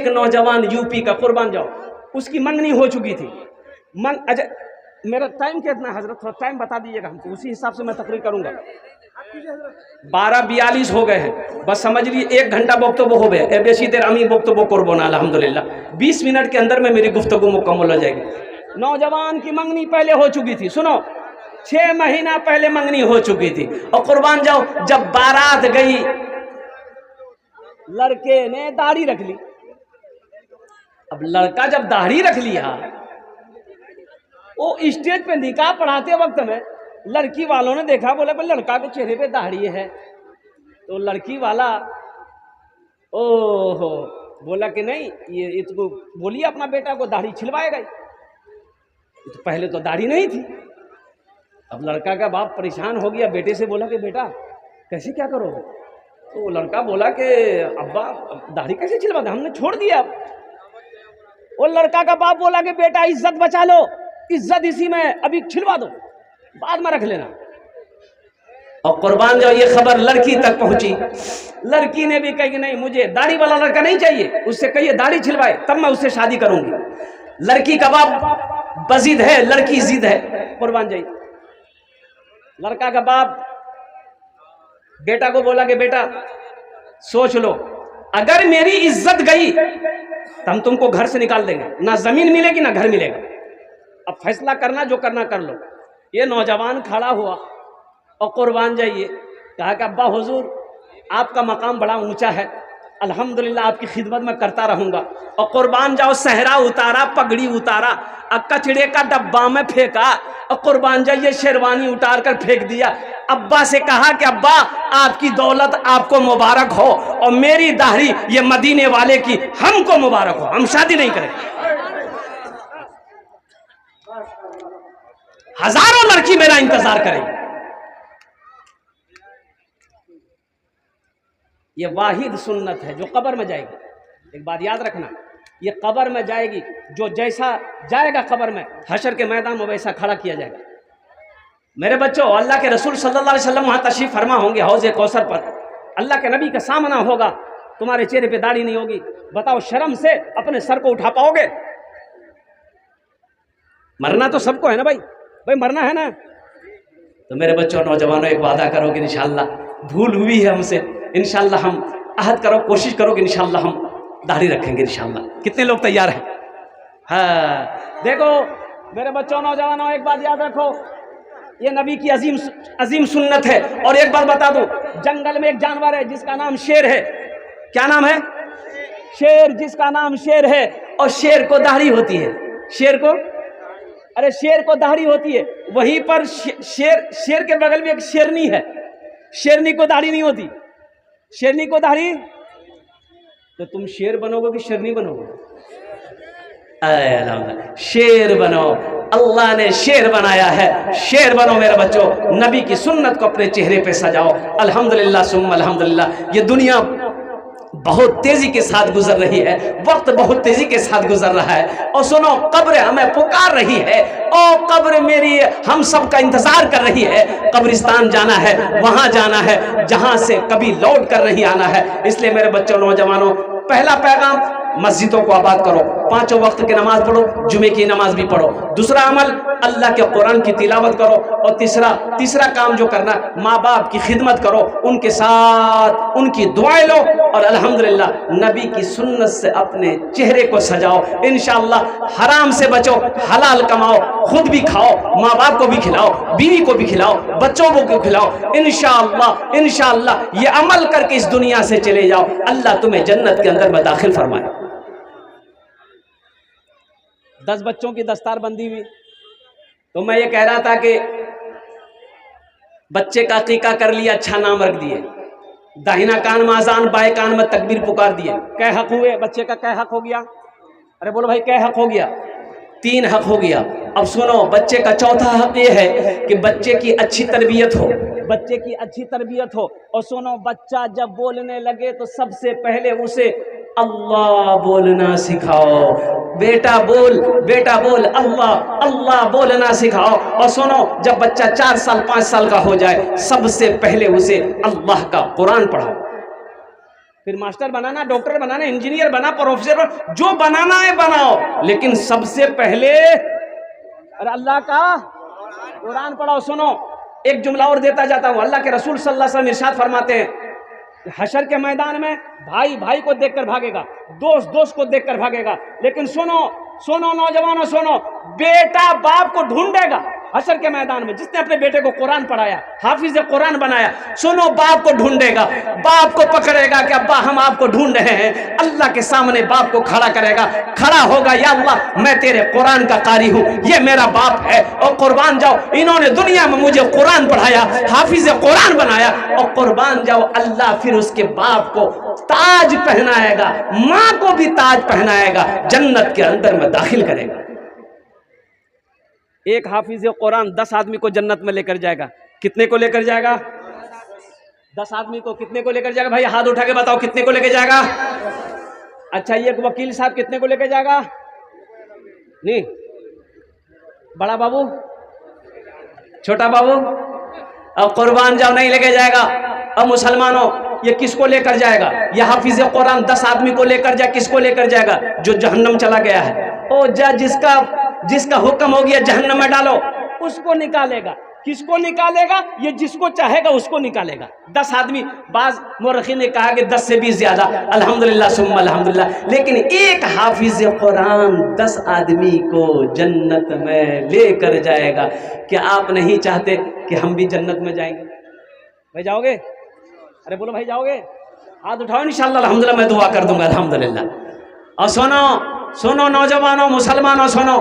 नौजवान यूपी का, कुर्बान जाओ, उसकी मंगनी हो चुकी थी। अच्छा, मेरा टाइम कितना है हजरत? थोड़ा टाइम बता दीजिएगा हमको, उसी हिसाब से मैं तकरीर करूंगा। 12:42 हो गए हैं, बस समझ लीजिए 1 घंटा वक्तव्य हो गया। बेसी देर अमी वक्तव्य करबो ना, अल्हम्दुलिल्लाह 20 मिनट के अंदर में मेरी गुफ्तगू मुकम्मल हो जाएगी। नौजवान की मंगनी पहले हो चुकी थी, सुनो, 6 महीना पहले मंगनी हो चुकी थी। और कुर्बान जाओ, जब बारात गई, लड़के ने दाढ़ी रख ली। अब लड़का जब दाढ़ी रख लिया, वो स्टेज पे निकाह पढ़ाते वक्त में लड़की वालों ने देखा, बोला भाई लड़का के चेहरे पे दाढ़ी है। तो लड़की वाला ओहो बोला कि नहीं, ये इसको बोलिए अपना बेटा को दाढ़ी छिलवाएगा। तो पहले तो दाढ़ी नहीं थी। अब लड़का का बाप परेशान हो गया, बेटे से बोला कि बेटा कैसे क्या करोगे? तो वो लड़का बोला कि अब्बा दाढ़ी कैसे छिलवा दे, हमने छोड़ दिया। वो लड़का का बाप बोला कि बेटा इज्जत बचा लो, इज्जत इसी में, अभी छिलवा दो, बाद में रख लेना। और कुर्बान जाओ ये खबर लड़की तक पहुंची। लड़की ने भी कही कि नहीं, मुझे दाढ़ी वाला लड़का नहीं चाहिए, उससे कहिए दाढ़ी छिलवाए तब मैं उससे शादी करूंगी। लड़की का बाप बजिद है, लड़की जिद है। कुर्बान जाइए, लड़का का बाप बेटा को बोला कि बेटा सोच लो, अगर मेरी इज्जत गई तो हम तुमको घर से निकाल देंगे, ना जमीन मिलेगी ना घर मिलेगा। अब फैसला करना, जो करना कर लो। ये नौजवान खड़ा हुआ और कुर्बान जाइए कहा कि अब्बा हुजूर आपका मकाम बड़ा ऊंचा है, अल्हम्दुलिल्लाह आपकी खिदमत में करता रहूंगा। और कुर्बान जाओ सहरा उतारा, पगड़ी उतारा और कचड़े का डब्बा में फेंका और कुर्बान जाइए शेरवानी उतार कर फेंक दिया। अब्बा से कहा कि अब्बा आपकी दौलत आपको मुबारक हो और मेरी दाढ़ी ये मदीने वाले की हमको मुबारक हो, हम शादी नहीं करेंगे। हजारों लड़की मेरा इंतजार करेंगे। ये वाहिद सुन्नत है जो कब्र में जाएगी। एक बात याद रखना, ये कब्र में जाएगी, जो जैसा जाएगा कब्र में, हशर के मैदान में वैसा खड़ा किया जाएगा। मेरे बच्चों, अल्लाह के रसूल सल्लल्लाहु अलैहि वसल्लम वहाँ तशरीफ फरमा होंगे हौज़े कौसर पर, अल्लाह के नबी का सामना होगा, तुम्हारे चेहरे पे दाढ़ी नहीं होगी। बताओ शर्म से अपने सर को उठा पाओगे? मरना तो सबको है ना भाई, भाई मरना है ना। तो मेरे बच्चों, नौजवानों, एक वादा करो कि इंशाअल्लाह, भूल हुई है हमसे, इंशाअल्लाह हम अहद करो, कोशिश करो कि इंशाअल्लाह हम दाढ़ी रखेंगे इंशाअल्लाह। कितने लोग तैयार हैं? हाँ, देखो मेरे बच्चों, नौजवानों, एक बात याद रखो, ये नबी की अजीम सुन्नत है। और एक बात बता दूं, जंगल में एक जानवर है जिसका नाम शेर है। क्या नाम है? शेर, जिसका नाम शेर है। और शेर को दाढ़ी होती है। शेर को, अरे शेर को दाढ़ी होती है। वहीं पर शेर के बगल में एक शेरनी है, शेरनी को दाढ़ी नहीं होती। शेरनी को दाढ़ी, तो तुम शेर बनोगे कि शेरनी बनोगे? शेर बनो, अल्लाह ने शेर बनाया है, शेर बनो मेरे बच्चों। नबी की सुन्नत को अपने चेहरे पे सजाओ। अल्हम्दुलिल्लाह सुम्मा अल्हम्दुलिल्लाह। ये दुनिया बहुत तेजी के साथ गुजर रही है, वक्त बहुत तेजी के साथ गुजर रहा है। और सुनो, कब्र हमें पुकार रही है, ओ कब्र मेरी हम सब का इंतजार कर रही है। कब्रिस्तान जाना है, वहां जाना है जहां से कभी लौट कर नहीं आना है। इसलिए मेरे बच्चों, नौजवानों, पहला पैगाम, मस्जिदों को आबाद करो, 5 वक्त की नमाज पढ़ो, जुमे की नमाज भी पढ़ो। दूसरा अमल, अल्लाह के कुरान की तिलावत करो। और तीसरा काम जो करना, माँ बाप की खिदमत करो, उनके साथ उनकी दुआएं लो और अल्हम्दुलिल्लाह नबी की सुन्नत से अपने चेहरे को सजाओ। इंशाअल्लाह हराम से बचो, हलाल कमाओ, खुद भी खाओ, माँ बाप को भी खिलाओ, बीवी को भी खिलाओ, बच्चों को खिलाओ। इंशाअल्लाह ये अमल करके इस दुनिया से चले जाओ, अल्लाह तुम्हें जन्नत के अंदर में दाखिल फरमाए। 10 बच्चों की दस्तार बंदी हुई, तो मैं ये कह रहा था कि बच्चे का अकीका कर लिया, अच्छा नाम रख दिए, दाहिना कान में अजान, बाएं कान में तकबीर पुकार दिए। कै हक हुए? बच्चे का कै हक हो गया? अरे बोलो भाई, कै हक हो गया? 3 हक हो गया। अब सुनो, बच्चे का चौथा हक ये है कि बच्चे की अच्छी तरबियत हो, बच्चे की अच्छी तरबियत हो। और सुनो, बच्चा जब बोलने लगे तो सबसे पहले उसे अल्लाह बोलना सिखाओ। बेटा बोल अल्लाह अल्लाह बोलना सिखाओ। और सुनो, जब बच्चा 4 साल 5 साल का हो जाए, सबसे पहले उसे अल्लाह का कुरान पढ़ाओ। फिर मास्टर बनाना, डॉक्टर बनाना, इंजीनियर बना, प्रोफेसर बना, जो बनाना है बनाओ, लेकिन सबसे पहले अल्लाह का कुरान पढ़ाओ। सुनो, एक जुमला और देता जाता हूं। अल्लाह के रसूल सल्लल्लाहु अलैहि वसल्लम इरशाद फरमाते हैं, हशर के मैदान में भाई भाई को देखकर भागेगा, दोस्त दोस्त को देखकर भागेगा, लेकिन सुनो नौजवानों, सुनो, बेटा बाप को ढूंढेगा हशर के मैदान में। जिसने अपने बेटे को कुरान पढ़ाया, हाफिज कुरान बनाया, सुनो, बाप को ढूंढेगा, बाप को पकड़ेगा कि अब्बा हम आपको ढूंढ रहे हैं। अल्लाह के सामने बाप को खड़ा करेगा, खड़ा होगा, या अल्लाह मैं तेरे कुरान का कारी हूँ, ये मेरा बाप है। और कुर्बान जाओ, इन्होंने दुनिया में मुझे कुरान पढ़ाया, हाफिज कुरान बनाया। और कुर्बान जाओ, अल्लाह फिर उसके बाप को ताज पहनाएगा, माँ को भी ताज पहनाएगा, जन्नत के अंदर में दाखिल करेगा। एक हाफिज कुरान 10 आदमी को जन्नत में लेकर जाएगा। कितने को लेकर जाएगा? 10 आदमी को। कितने को लेकर जाएगा भाई? हाथ उठा के बताओ, कितने को लेकर जाएगा? अच्छा, ये वकील साहब कितने को लेकर जाएगा? नहीं, बड़ा बाबू, छोटा बाबू, अब कुर्बान जाओ नहीं लेके जाएगा। अब मुसलमानों ये किसको लेकर जाएगा? ये हाफिज कुरान 10 आदमी को लेकर जाए, किसको लेकर जाएगा? जो जहन्नम चला गया है। ओ जिसका हुक्म हो गया जहन्नम में डालो, उसको निकालेगा। किसको निकालेगा? ये जिसको चाहेगा उसको निकालेगा। 10 आदमी, बाज मुर्रखीन ने कहा कि 10 से भी ज्यादा, अल्हम्दुलिल्लाह सुम्मा अल्हम्दुलिल्लाह। लेकिन एक हाफिज कुरान 10 आदमी को जन्नत में लेकर जाएगा। क्या आप नहीं चाहते कि हम भी जन्नत में जाएंगे? भाई जाओगे? अरे बोलो भाई जाओगे? हाथ उठाओ, इंशाअल्लाह अल्हम्दुलिल्लाह मैं दुआ कर दूंगा अल्हम्दुलिल्लाह। और सुनो नौजवानों, मुसलमानों, सुनो।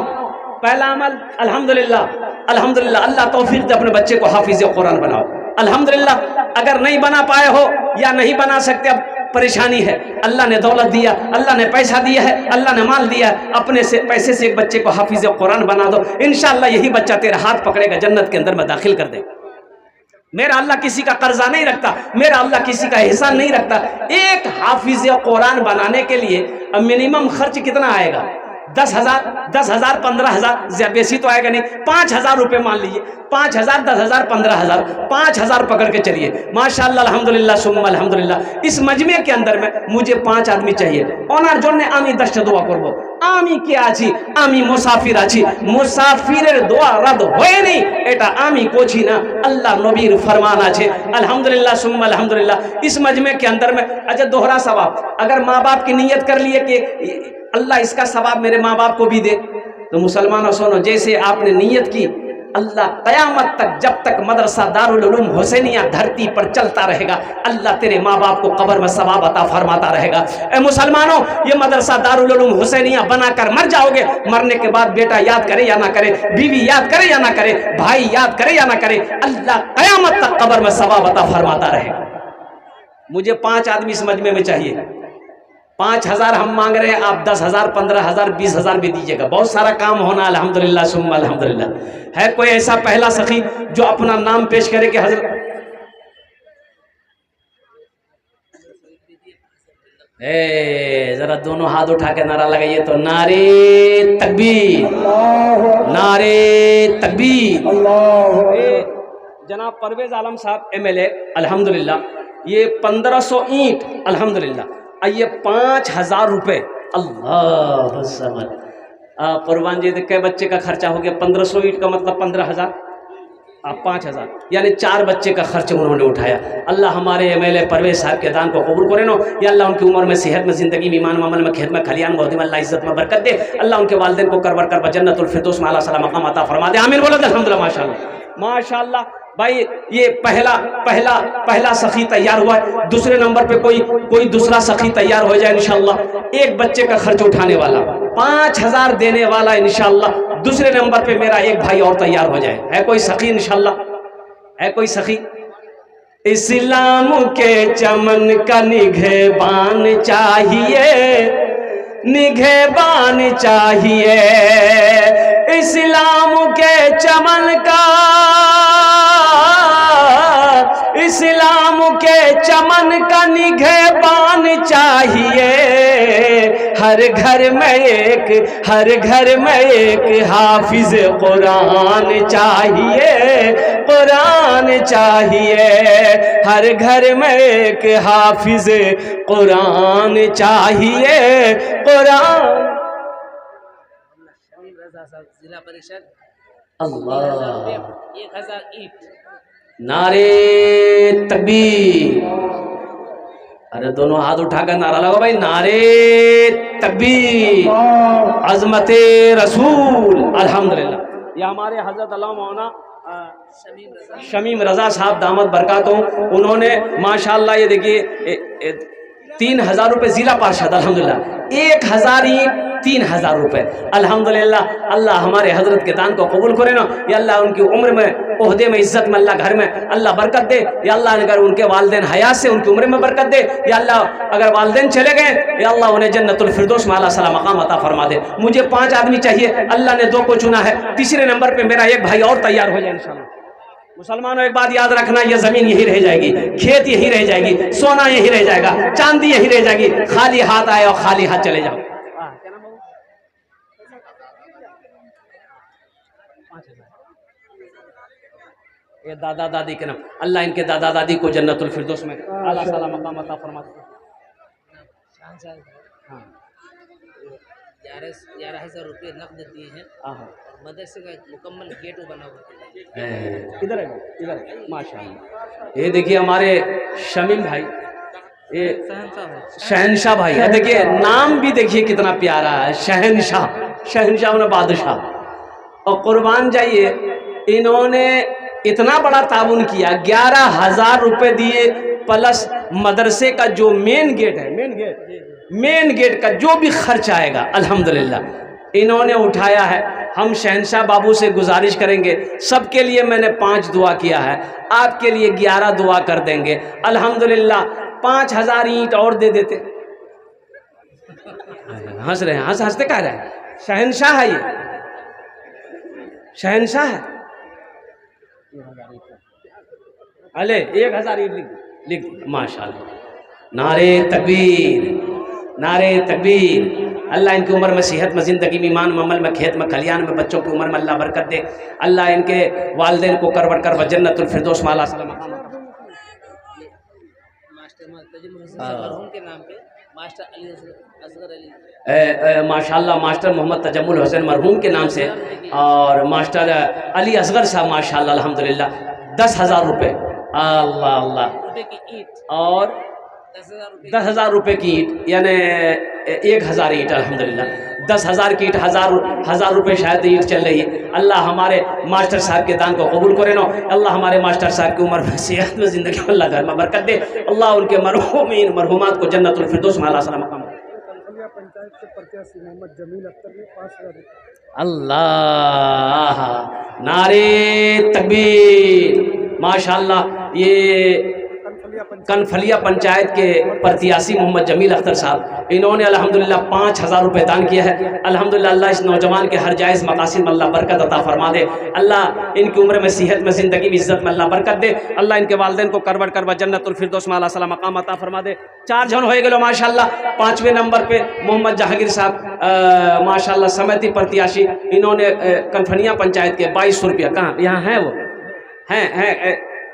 पहला अमल अल्हम्दुलिल्लाह, अल्हम्दुलिल्लाह। अल्लाह तौफीक दे, अपने बच्चे को हाफिज कुरान बनाओ अल्हम्दुलिल्लाह। अगर नहीं बना पाए हो या नहीं बना सकते, अब परेशानी है, अल्लाह ने दौलत दिया, अल्लाह ने पैसा दिया है, अल्लाह ने माल दिया, अपने से पैसे से एक बच्चे को हाफिज कुरान बना दो। इंशाअल्लाह यही बच्चा तेरा हाथ पकड़ेगा, जन्नत के अंदर में दाखिल कर दे। मेरा अल्लाह किसी का कर्जा नहीं रखता, मेरा अल्लाह किसी का एहसान नहीं रखता। एक हाफिज कुरान बनाने के लिए मिनिमम खर्च कितना आएगा? 10,000, 10,000, 15,000, बेसी तो आएगा नहीं। 5,000 रुपये मान लीजिए, 5,000, 10,000, 15,000, 5,000 पकड़ के चलिए। माशाअल्लाह अल्हम्दुलिल्लाह सुम्मा अल्हम्दुलिल्लाह। इस मजमे के अंदर में मुझे 5 आदमी चाहिए। ओनार जोने आमी 10 दुआ करबो। आमी के आছি, आमी मुसाफिर आছি, मुसाफिरेर দোয়া রদ হয় নি, এটা আমি কোছি না, আল্লাহ নবীর ফরমান আছে। अल्हम्दुलिल्लाह सुम्मा अल्हम्दुलिल्लाह। इस मजमे के अंदर में अच्छा दोहरा सवाब, अगर माँ बाप की नीयत कर लिए कि अल्लाह इसका सवाब मेरे माँ बाप को भी दे, तो मुसलमानों सुनो, जैसे आपने नीयत की, अल्लाह क़यामत तक, जब तक मदरसा दारुल उलूम हुसैनिया धरती पर चलता रहेगा, अल्लाह तेरे माँ बाप को कब्र में सवाब अता फरमाता रहेगा। ए मुसलमानों, ये मदरसा दारुल उलूम हुसैनिया बनाकर मर जाओगे, मरने के बाद बेटा याद करे या ना करे, बीवी याद करे या ना करे, भाई याद करे या ना करे, अल्लाह क़यामत तक कब्र में सवाब अता फरमाता रहेगा। मुझे 5 आदमी इस मजमे में चाहिए। 5,000 हम मांग रहे हैं, आप 10,000, 15,000, 20,000 भी दीजिएगा। बहुत सारा काम होना अल्हम्दुलिल्लाह सुम्मा अल्हम्दुलिल्लाह। है कोई ऐसा पहला सखी जो अपना नाम पेश करे कि हजरत जरा दोनों हाथ उठा के नारा लगाइए तो, नारे तकबीर, नारे तकबीर। जनाब परवेज आलम साहब MLA अल्हम्दुलिल्लाह, ये 1500 ईंट अल्हम्दुलिल्लाह, ये 5,000 रुपये। अल्लाह समद। कुर्बान जी के बच्चे का खर्चा हो गया? 1500 ईंट का मतलब 15,000, आप 5,000, यानी 4 बच्चे का खर्च उन्होंने उठाया। अल्लाह हमारे MLA परवेज साहब के दान को कबूल करे नो। या अल्लाह उनकी उम्र में, सेहत में, जिंदगी में, ईमान अमल में, खेत में, खलियान में, अल्लाह इज्जत में बरकत दे। अल्लाह उनके वालिदैन को करवर कर जन्नतुल फिरदौस में आला सलाम मकाम अता फरमा दे। आमीन बोलो अल्हम्दुलिल्लाह माशाअल्लाह माशाअल्लाह। भाई ये पहला सखी तैयार हुआ है। दूसरे नंबर पे कोई दूसरा सखी तैयार हो जाए इंशाअल्लाह, एक बच्चे का खर्च उठाने वाला, 5,000 देने वाला इंशाअल्लाह। दूसरे नंबर पे मेरा एक भाई और तैयार हो जाए। है कोई सखी इंशाअल्लाह? है कोई सखी? इस्लाम के चमन का निगहबान चाहिए, निगहबान चाहिए। इस्लाम के चमन का, इस्लाम के चमन का निगहबान चाहिए। हर घर में एक हाफिज कुरान चाहिए, कुरान चाहिए। हर घर में एक हाफिज कुरान चाहिए, कुरान। जिला परिषद अल्लाह 1,000 ईंट। नारे तकबीर। अरे दोनों हाथ उठाकर नारा लगाओ भाई, नारे तकबीर, अज़मते रसूल अल्हम्दुलिल्लाह। ये हमारे हजरत अल्लाह मौलाना शमीम रजा साहब दामद बरकातों, उन्होंने माशाअल्लाह ये देखिए 3,000 रुपये जिला पार्षद अल्हम्दुलिल्लाह, 1,000 ईंट 3,000 रुपये अल्हम्दुलिल्लाह। अल्लाह हमारे हजरत के दान को कबूल करे ना। या अल्लाह उनकी उम्र में, ओहदे में, इज्जत में, अल्लाह घर में अल्लाह बरकत दे। या अल्लाह अगर उनके वालिदैन हयात से उनकी उम्र में बरकत दे। या अल्लाह अगर वालिदैन चले गए, या अल्लाह उन्हें जन्नतुल फिरदौस में आला सलाम मकाम अता फरमा दे। मुझे 5 आदमी चाहिए, अल्लाह ने 2 को चुना है। तीसरे नंबर पर मेरा एक भाई और तैयार हो जाए इंशाअल्लाह। मुसलमानों एक बात याद रखना, यह जमीन यही रह जाएगी, खेत यही रह जाएगी, सोना यही रह जाएगा, चांदी यही रह जाएगी। खाली हाथ आए और खाली हाथ चले जाओ। ये दादा दादी के नाम, अल्लाह इनके दादा दादी को जन्नतुल फिरदौस में आला साला मकाम अता फरमाते। हाँ 11,000 रुपये नकद दिए हैं हाँ और मदरसे का एक मुकम्मल गेट बना हुआ है। इधर है, इधर माशाल्लाह। ये देखिए हमारे शमीम भाई, ये शहनशाह भाई है, देखिए नाम भी देखिए कितना प्यारा है, शहनशाह, शहनशाह ने बादशाह। और कुर्बान जाइए, इन्होंने इतना बड़ा ताउन किया, 11,000 रुपये दिए प्लस मदरसे का जो मेन गेट है, मेन गेट का जो भी खर्च आएगा अल्हम्दुलिल्लाह इन्होंने उठाया है। हम शहनशाह बाबू से गुजारिश करेंगे, सबके लिए मैंने 5 दुआ किया है, आपके लिए 11 दुआ कर देंगे अल्हम्दुलिल्लाह। 5,000 ईंट और दे देते। हंस रहे हैं, हंसते कह रहे हैं, शहनशाह है, ये शहनशाह है। अले 1,000 ईंट लिख माशाल्लाह। नारे तकबीर, नारे तकबीर। अल्लाह इनकी उम्र में, सेहत में, ज़िंदगी में, ईमान में, अमल में, खेत में, खलियान में, बच्चों की उम्र में अल्लाह बरकत दे। अल्लाह इनके वालिदैन को करवट कर जन्नतुल फिरदौस में आला साला मकाम। मरहूम के नाम पे मास्टर अली असगर अली, माशाल्लाह मास्टर मोहम्मद तजम्मुल हुसैन मरहूम के नाम से, और मास्टर अली असगर साहब माशाल्लाह अल्हम्दुलिल्लाह 10,000 रुपये, अल्लाह अल्लाह, की ईंट और 10,000 रुपये की ईंट, यानी 1,000 ईंट अल्हम्दुलिल्लाह। 10,000 की ईंट, हज़ार रुपये शायद ईंट चल रही है। अल्लाह हमारे मास्टर साहब के दान को कबूल करे नो। अल्लाह हमारे मास्टर साहब की उम्र में, सेहत में, ज़िंदगी में अल्लाह घर में बरकत दे। अल्लाह उनके मरहूमीन मरहूमात को जन्नतुल फिरदौस में आला साला मकाम। पंचायत के प्रत्याशी मोहम्मद जमील अख्तर ने 5,000। अल्लाह, नारे तकबीर माशाल्लाह। ये कनफलिया पंचायत के प्रत्याशी मोहम्मद जमील अख्तर साहब, इन्होंने अल्हम्दुलिल्लाह 5,000 रुपये दान किया है अल्हम्दुलिल्लाह। अल्लाह इस नौजवान के हर जायज़ मकासिद में अल्लाह बरकत अता फरमा दे। अल्लाह इनकी उम्र में, सेहत में, ज़िंदगी में, इज़्ज़त में अल्लाह बरकत दे। अल्लाह इनके वालिदैन को करवट करवा जन्नतुल फिरदौस में आला साला मकाम अता फरमा दे। 4 जन हो गए माशाल्लाह। 5वें नंबर पे मोहम्मद जहांगीर साहब माशाल्लाह समिति प्रत्याशी, इन्होंने कनफलिया पंचायत के 2200 रुपया, कहाँ यहाँ हैं वो हैं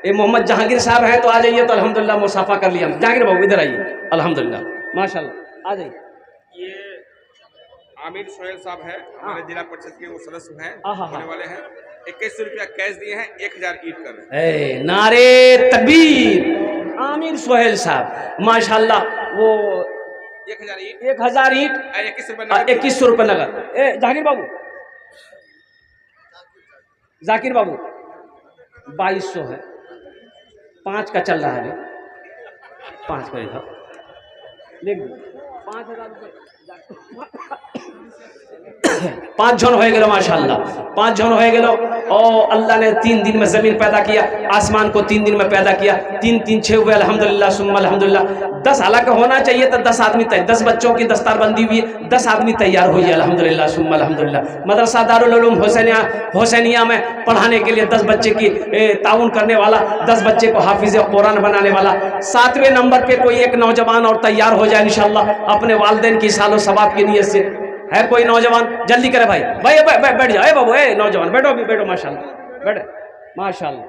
ये मोहम्मद जहांगीर साहब हैं, तो आ जाइए, तो अल्हम्दुलिल्लाह मुसाफा कर लिया। जहांगीर बाबू इधर आइए, अल्हम्दुलिल्लाह माशाल्लाह, आ जाइए। ये आमिर सोहेल साहब है, हमारे जिला परिषद के वो सदस्य हैं, होने वाले हैं। 2100 रुपया कैश दिए हैं, 1,000 ईंट कर रहे हैं। नारे तकबीर। आमिर सोहेल साहब माशाल्लाह, वो 1,000 ईंट, 1,000 ईंट, 2100 रुपये नगद। जहांगीर बाबू, जाकिर बाबू 2200 है, 5 का चल रहा है अभी, 5 का इधर लिख दो, 5,000 रुपये। 5 जन हो गए माशाल्लाह, 5 जन हो गए। और अल्लाह ने 3 दिन में ज़मीन पैदा किया, आसमान को 3 दिन में पैदा किया, 3 6 हुए अल्हम्दुलिल्लाह सुम्मा अल्हम्दुलिल्लाह। 10 हालांकि होना चाहिए तो 10 आदमी तय, 10 बच्चों की दस्तारबंदी हुई, 10 आदमी तैयार हुई अल्हम्दुलिल्लाह सुम्मा अल्हम्दुलिल्लाह। मदरसा दारुल उलूम हुसैनिया में पढ़ाने के लिए 10 बच्चे की ताउन करने वाला, 10 बच्चे को हाफिज़ कुरान बनाने वाला। 7वें नंबर पे कोई एक नौजवान और तैयार हो जाए इंशाअल्लाह अपने वालिदैन की सालो सवाब की नीयत से। है कोई नौजवान? जल्दी करे भाई, बैठ जाओ बाबू, नौजवान बैठो, अभी बैठो माशाल्लाह, बैठे माशाल्लाह।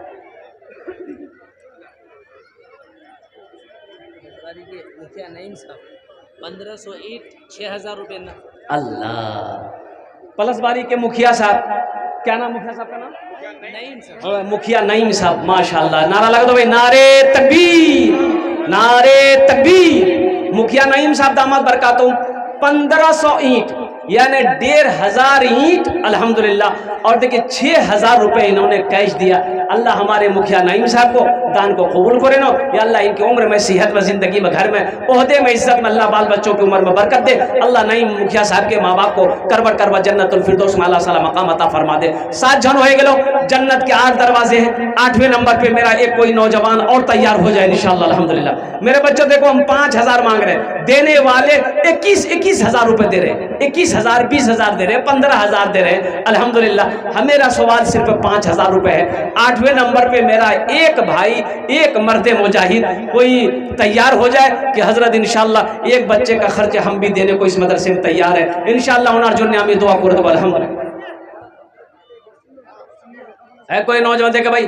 मुखिया नईम साहब 1500 ईंट, 6,000 रुपये ना। अल्लाह। पलसबारी के मुखिया साहब, क्या नाम मुखिया साहब का नाम? नईम साहब। मुखिया नईम साहब माशाल्लाह, नारा लगा दो भाई, नारे तकबीर, नारे तकबीर। मुखिया नईम साहब दामाद बरकातुहू 1500 ईंट, यानी 1,500 ईंट अल्हम्दुलिल्लाह। और देखिए 6,000 रुपये इन्होंने कैश दिया। अल्लाह हमारे मुखिया नईम साहब को दान को कबूल करे नो। या अल्लाह इनकी उम्र में, सेहत में, ज़िंदगी में, घर में, ओहदे में, इज्जत में, अल्लाह बाल बच्चों की उम्र में बरकत दे। अल्लाह नईम मुखिया साहब के माँ बाप को करवट करवा जन्नतुल फिरदौस में आला साला मकाम अता फरमा दे। 7 जन हो गए, जन्नत के 8 दरवाजे हैं। 8वें नंबर पे मेरा एक कोई नौजवान और तैयार हो जाए इंशाअल्लाह अल्हम्दुलिल्लाह। मेरे बच्चों देखो, हम 5,000 मांग रहे हैं, देने वाले 21,000 रुपये दे रहे हैं, 21,000, 20,000 दे रहे हैं, 15,000 दे रहे हैं अल्हम्दुलिल्लाह। मेरा सवाल सिर्फ 5,000 रुपये है। 8वें नंबर पे मेरा एक भाई, एक मर्दे मुजाहिद कोई तैयार हो जाए कि हजरत इंशाअल्लाह एक बच्चे का खर्च हम भी देने को इस मदरसे में तैयार है इंशाअल्लाह। उनार जो आमी दुआ कर दो अल्हम्दुलिल्लाह। है कोई नौजवान देखे भाई?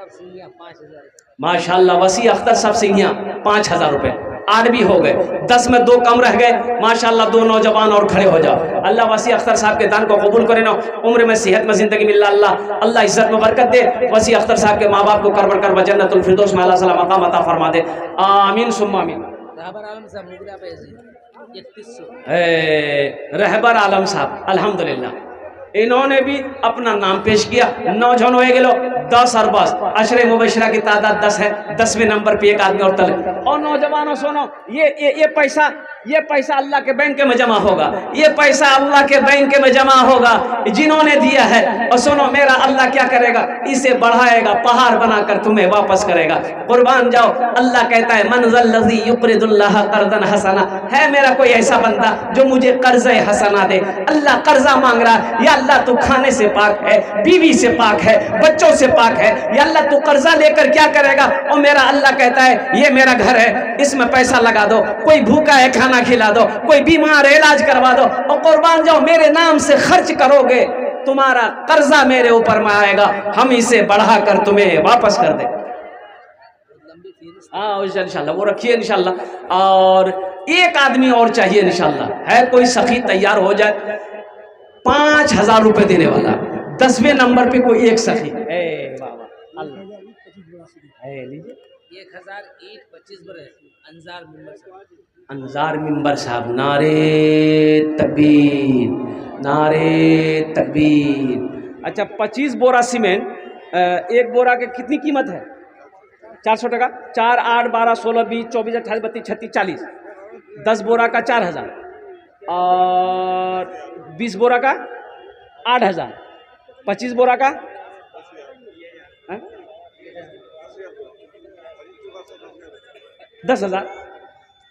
साहब सिंघिया 5000। माशाल्लाह वसी अख्तर साहब सिंघिया 5000 रुपए। 8 भी हो गए, 10 में 2 कम रह गए। माशाल्लाह 2 नौजवान और खड़े हो जाओ। अल्लाह वसी अख्तर साहब के दान को कबूल करे ना, उम्र में सेहत में जिंदगी मिल अल्लाह, अल्लाह इज्जत में बरकत दे। वसी अख्तर साहब के माँ बाप को करबर कर जन्नतुल फिरदौस में अल्लाह सलाम मकाम अता फरमा दे। आमीन सुम्मा आमीन। रहबर आलम साहब मुगला पैसे 3100। रहबर आलम साहब अल्हम्दुलिल्लाह इन्होंने भी अपना नाम पेश किया। नौजवान हो गेलो 10 और बस अशरे मुबशरा की तादाद 10 है। 10वें नंबर पे एक आदमी और तले। और नौजवानों सुनो, ये पैसा अल्लाह के बैंक में जमा होगा। ये पैसा अल्लाह के बैंक में जमा होगा जिन्होंने दिया है। और सुनो मेरा अल्लाह क्या करेगा, इसे बढ़ाएगा, पहाड़ बनाकर तुम्हें वापस करेगा। कुर्बान जाओ। अल्लाह कहता है मनज़ल लज़ी युक़रिदुल्लाह क़र्ज़न हसना, है मेरा कोई ऐसा बंदा जो मुझे कर्ज़ हसना दे। अल्लाह कर्जा मांग रहा है, या अल्लाह तू खाने से पाक है, बीवी से पाक है, बच्चों से पाक है, या अल्लाह तू कर्जा लेकर क्या करेगा। और मेरा अल्लाह कहता है ये मेरा घर है, इसमें पैसा लगा दो, कोई भूखा है खाना खिला दो, कोई बीमार है इलाज करवा दो। और कुर्बान जाओ मेरे नाम से खर्च करोगे, तुम्हारा कर्जा मेरे ऊपर में आएगा, हम इसे बढ़ाकर तुम्हें वापस कर दे। हाँ इंशाल्लाह वो रखिए इंशाल्लाह। और एक आदमी और चाहिए इंशाल्लाह, है कोई सखी तैयार हो जाए 5000 रुपए देने वाला। 10वें नंबर पे कोई एक सखी। लीजिए 1000 ईंट 25 बरस अंजार मेंबर साहब। अंजार मिंबर साहब नारे तकबीर, नारे तकबीर। अच्छा 25 बोरा सीमेंट, एक बोरा के कितनी कीमत है? 400 टका। 4, 8, 12, 16, 20, 24, 28, 32, 36, 40। 10 बोरा का 4000 और 20 बोरा का 8000, 25 बोरा का 10,000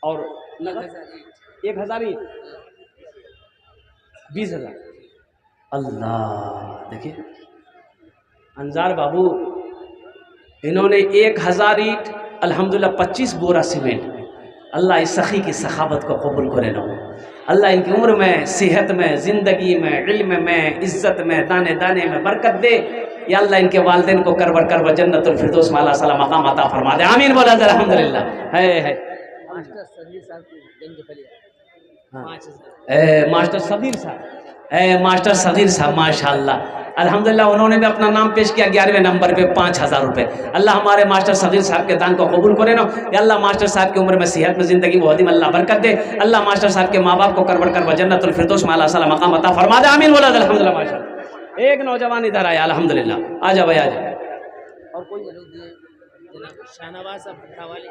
और 1000 ही 20,000। अल्लाह देखिए अंजार बाबू इन्होंने 1000 ईंट अल्हम्दुलिल्लाह 25 बोरा सीमेंट। अल्लाह इस सखी की सखावत को कबूल करे ना। अल्लाह इनकी उम्र में, सेहत में, ज़िंदगी में, इल्म में, इज़्ज़त में, दाने दाने में बरकत दे। या अल्लाह इनके वालिदैन को करबर जन्नतुल फिरदौस में अल्लाह सलाम मकाम अता फरमा दे। आमीन बोला दे अल्हम्दुलिल्लाह। है मास्टर सदीर साहब की गंज फलिया 5000। मास्टर सदीर साहब, मास्टर सदीर साहब माशाअल्लाह अल्हम्दुलिल्लाह उन्होंने भी अपना नाम पेश किया 11वें नंबर पे 5000 रुपए। अल्लाह हमारे मास्टर सदीर साहब के दान को कबूल करे ना। या अल्लाह मास्टर साहब की उम्र में, सेहत में, ज़िंदगी में अदीम अल्लाह बरकत दे। अल्लाह मास्टर साहब के माँ बाप को करबर जन्नतुल फिरदौस में अल्लाह सलाम मकाम अता फरमा दे। आमीन बोला अल्हम्दुलिल्लाह माशाअल्लाह। एक नौजवान इधर आया अल्हम्दुलिल्लाह, आ जा भाई आ जा। और कोई जनाब शाहनवाज साहब भट्टा वाले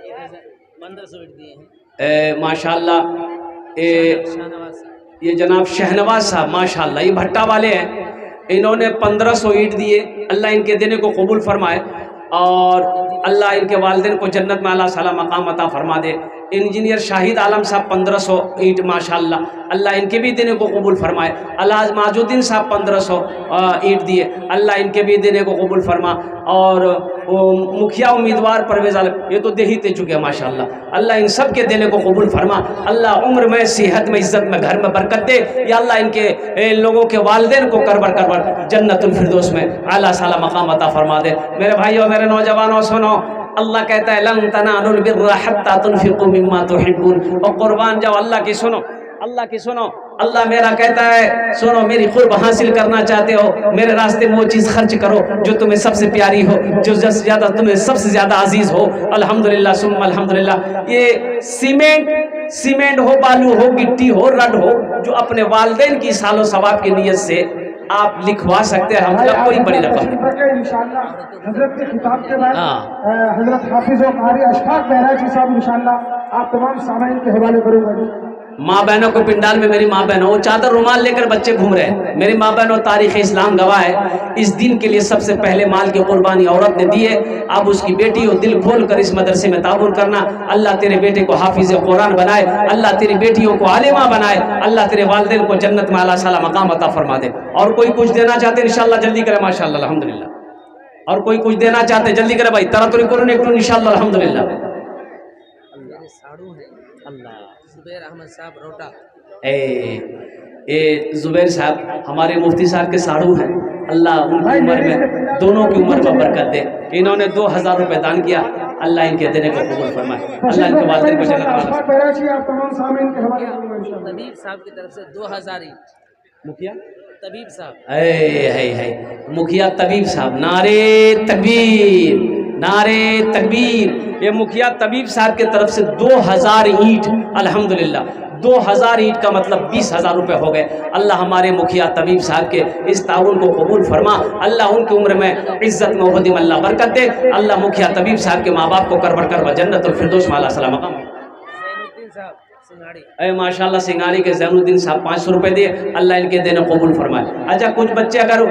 1500 ईंट दिए हैं माशाअल्लाह। शाहनवाज साहब ये जनाब शहनवाज साहब माशाअल्लाह ये भट्टा वाले हैं, इन्होंने 1500 ईंट दिए। अल्लाह इनके देने को कबूल फरमाए और अल्लाह इनके वालिदैन को जन्नत में अल्लाह सलाम मकाम अता फरमा दे। इंजीनियर शाहिद आलम साहब 1500 ईंट माशाअल्लाह, अल्लाह इनके भी देने को कबूल फरमाए। अल्लाह माजुद्दीन साहब 1500 ईंट दिए, अल्लाह इनके भी देने को कबूल फरमा। और मुखिया उम्मीदवार परवेज़ आलम ये तो दे ही दे चुके हैं माशाअल्लाह, अल्लाह इन सब के देने को कबूल फरमा। अल्लाह उम्र में, सेहत में, इज़्ज़त में, घर में बरकत दे। या अल्लाह इनके लोगों के वालिदैन को करबर जन्नतुल फिरदौस में आला साला मकाम अता फरमा दे। मेरे भाइयों, मेरे नौजवानों सुनो, अल्लाह कहता है लन तनालुल बिर्रा हत्ता तुनफिकू मिम्मा तुहिब्बून। और कुर्बान जाओ अल्लाह की सुनो, अल्लाह की सुनो। अल्लाह मेरा कहता है सुनो, मेरी कुर्ब हासिल करना चाहते हो, मेरे रास्ते में वो चीज़ खर्च करो जो तुम्हें सबसे प्यारी हो, जो ज़्यादा तुम्हें सबसे ज़्यादा अजीज़ हो। अल्हम्दुलिल्लाह सुम्मा अल्हम्दुलिल्लाह। ये सीमेंट हो, बालू हो, गिट्टी हो, रड हो, जो अपने वालिदैन की सालो सवाब की नीयत से आप लिखवा सकते हैं। अल्हम्दुलिल्लाह कोई बड़ी रकम इंशाअल्लाह हजरत के खिताब के बाद हजरत हाफिज और कारी अशफाक बहराजी साहब इंशाअल्लाह आप तमाम सामाइन के हवाले करूँगा। माँ बहनों को पिंडाल में मेरी माँ बहनों वो चादर रुमाल लेकर बच्चे घूम रहे हैं। मेरी माँ बहनों तारीख़ इस्लाम गवाह है, इस दिन के लिए सबसे पहले माल की कुर्बानी औरत ने दी है। अब उसकी बेटी हो, दिल खोल कर इस मदरसे में ताउन करना। अल्लाह तेरे बेटे को हाफिज कुरान बनाए, अल्लाह तेरी बेटियों को आलिमा बनाए, अल्लाह तेरे वालिदैन को जन्नत में आला साला मकाम अता फरमा दे। और कोई कुछ देना चाहते हैं इंशाअल्लाह जल्दी करें माशाअल्लाह अल्हम्दुलिल्लाह। और कोई कुछ देना चाहते हैं जल्दी करें भाई, तरातुरी करो इंशाअल्लाह अल्हम्दुलिल्लाह। साड़ू है अल्लाह जुबैर अहमद साहब रोटा। जुबैर साहब हमारे मुफ्ती साहब के साड़ू हैं। अल्लाह उनकी उम्र में, दोनों की उम्र में बरकत दे। इन्होंने 2000 रुपये दान किया, अल्लाह इनके देने को कबूल फरमाए, अल्लाह इनके वालिदैन को जन्नत में अशफाक बहराची आप तमाम सामीन के हवाले करूंगा इंशाअल्लाह। तबीब साहब की तरफ से 2000 ईंट। मुखिया तबीब साहब, है मुखिया तबीब साहब, नारे तकबीर, नारे तकबीर। ये मुखिया तबीब साहब के तरफ से 2000 ईंट, अल्हम्दुलिल्लाह 2000 ईंट का मतलब 20,000 रुपये हो गए। अल्लाह हमारे मुखिया तबीब साहब के इस ताउन को कबूल फरमा, अल्लाह उनकी उम्र में इज्जत में उहदी में अल्लाह बरकत दे। अल्लाह मुखिया तबीब साहब के माँ बाप को करबर कर जन्नतुल फिरदौस में अल्लाह सलाम मकाम। ज़ैनुद्दीन साहब सिंगाड़ी, अरे माशाल्लाह सिंगारी के ज़ैनुद्दीन साहब 500 रुपये दिए, अल्लाह इनके देने कबूल फरमाए। अच्छा कुछ बच्चे अगर